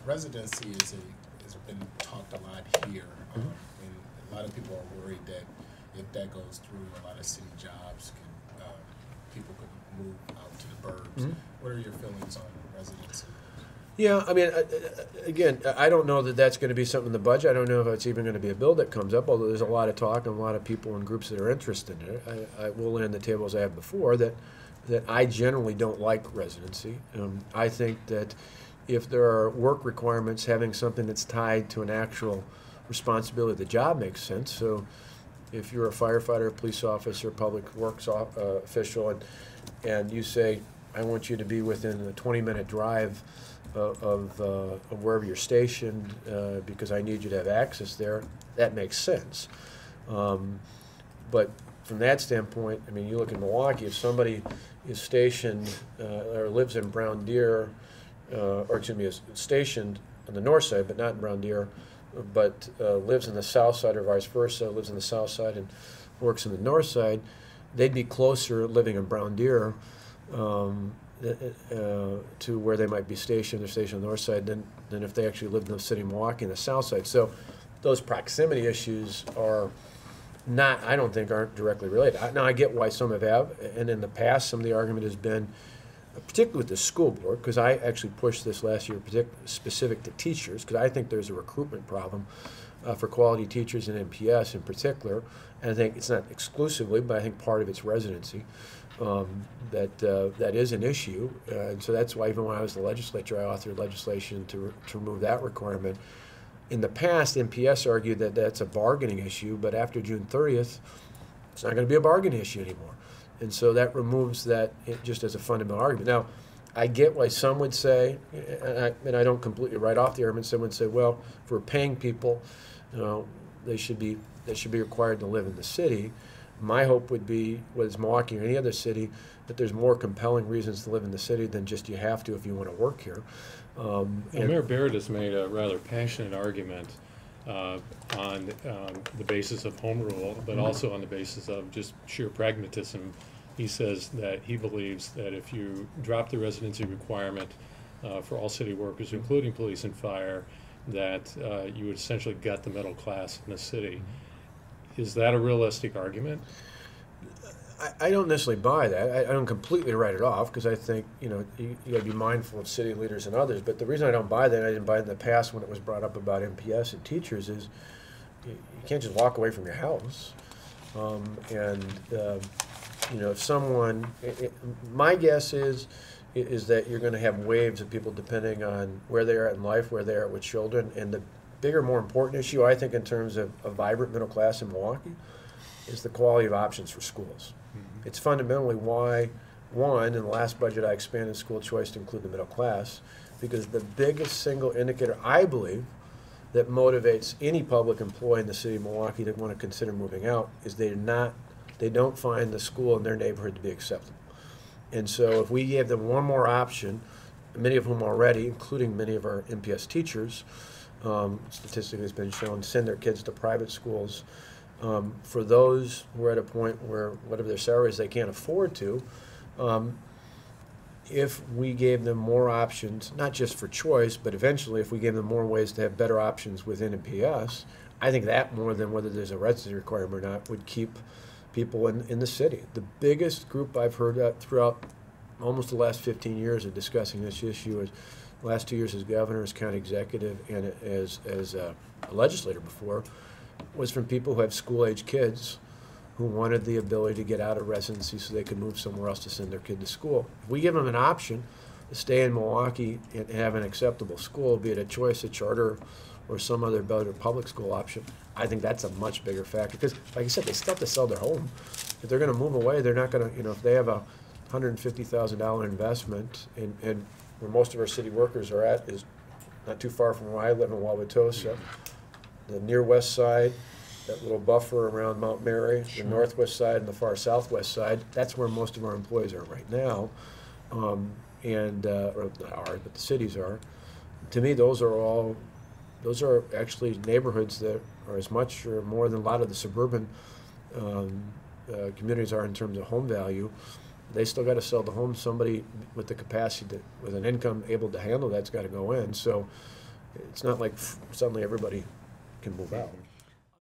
residency has been talked a lot here, and a lot of people are worried that if that goes through, a lot of city jobs people could move out to the burbs. What are your feelings on residency? Yeah, I mean, again, I don't know that that's going to be something in the budget. I don't know if it's even going to be a bill that comes up, although there's a lot of talk and a lot of people and groups that are interested in it. I will land the table as I have before that I generally don't like residency. I think that if there are work requirements, having something that's tied to an actual responsibility of the job makes sense. So if you're a firefighter, a police officer, public works official, and you say, I want you to be within a 20-minute drive of wherever you're stationed because I need you to have access there, that makes sense. But from that standpoint, I mean, you look in Milwaukee, if somebody is stationed or lives in Brown Deer, or excuse me, is stationed on the north side, but not in Brown Deer, but lives in the south side or vice versa, lives in the south side and works in the north side, they'd be closer living in Brown Deer to where they might be stationed, they're stationed on the north side, than if they actually lived in the city of Milwaukee on the south side. So those proximity issues are not, I don't think, aren't directly related. Now, I get why some have, and in the past, some of the argument has been, particularly with the school board, because I actually pushed this last year specific to teachers, because I think there's a recruitment problem for quality teachers in MPS in particular, and I think it's not exclusively, but I think part of it's residency. That is an issue, and so that's why even when I was in the legislature, I authored legislation to remove that requirement. In the past, MPS argued that that's a bargaining issue, but after June 30th, it's not going to be a bargaining issue anymore. And so that removes that just as a fundamental argument. Now, I get why some would say, and I don't completely write off the argument, some would say, well, if we're paying people, they should be required to live in the city. My hope would be, whether it's Milwaukee or any other city, that there's more compelling reasons to live in the city than just you have to if you want to work here. Well, Mayor Barrett has made a rather passionate argument on the basis of home rule, but also on the basis of just sheer pragmatism. He says that he believes that if you drop the residency requirement for all city workers, including police and fire, that you would essentially gut the middle class in the city. Is that a realistic argument? I don't necessarily buy that. I don't completely write it off, because I think, you got to be mindful of city leaders and others. But the reason I don't buy that, I didn't buy it in the past when it was brought up about MPS and teachers, is you can't just walk away from your house. If someone, my guess is that you're going to have waves of people depending on where they are in life, where they are with children, and the bigger, more important issue, I think, in terms of a vibrant middle class in Milwaukee, is the quality of options for schools. It's fundamentally why, one, in the last budget I expanded school choice to include the middle class, because the biggest single indicator, I believe, that motivates any public employee in the city of Milwaukee that want to consider moving out is they don't find the school in their neighborhood to be acceptable. And so if we gave them one more option, many of whom already, including many of our MPS teachers, statistically has been shown, send their kids to private schools. For those who are at a point where whatever their salaries they can't afford to, if we gave them more options, not just for choice, but eventually if we gave them more ways to have better options within MPS, I think that more than whether there's a residency requirement or not would keep people in the city. The biggest group I've heard throughout almost the last 15 years of discussing this issue is the last 2 years as governor, as county executive, and as a legislator before, was from people who have school-age kids who wanted the ability to get out of residency so they could move somewhere else to send their kid to school. If we give them an option to stay in Milwaukee and have an acceptable school, be it a choice, a charter, or some other better public school option, I think that's a much bigger factor. Because, like I said, they still have to sell their home. If they're going to move away, they're not going to, if they have a $150,000 investment, and where most of our city workers are at is not too far from where I live in Wauwatosa, the near west side, that little buffer around Mount Mary, the northwest side and the far southwest side, that's where most of our employees are right now, or not ours, but the cities are. To me, those are actually neighborhoods that are as much or more than a lot of the suburban communities are in terms of home value. They still got to sell the home. Somebody with the capacity, with an income able to handle that's got to go in. So It's not like suddenly everybody can move out.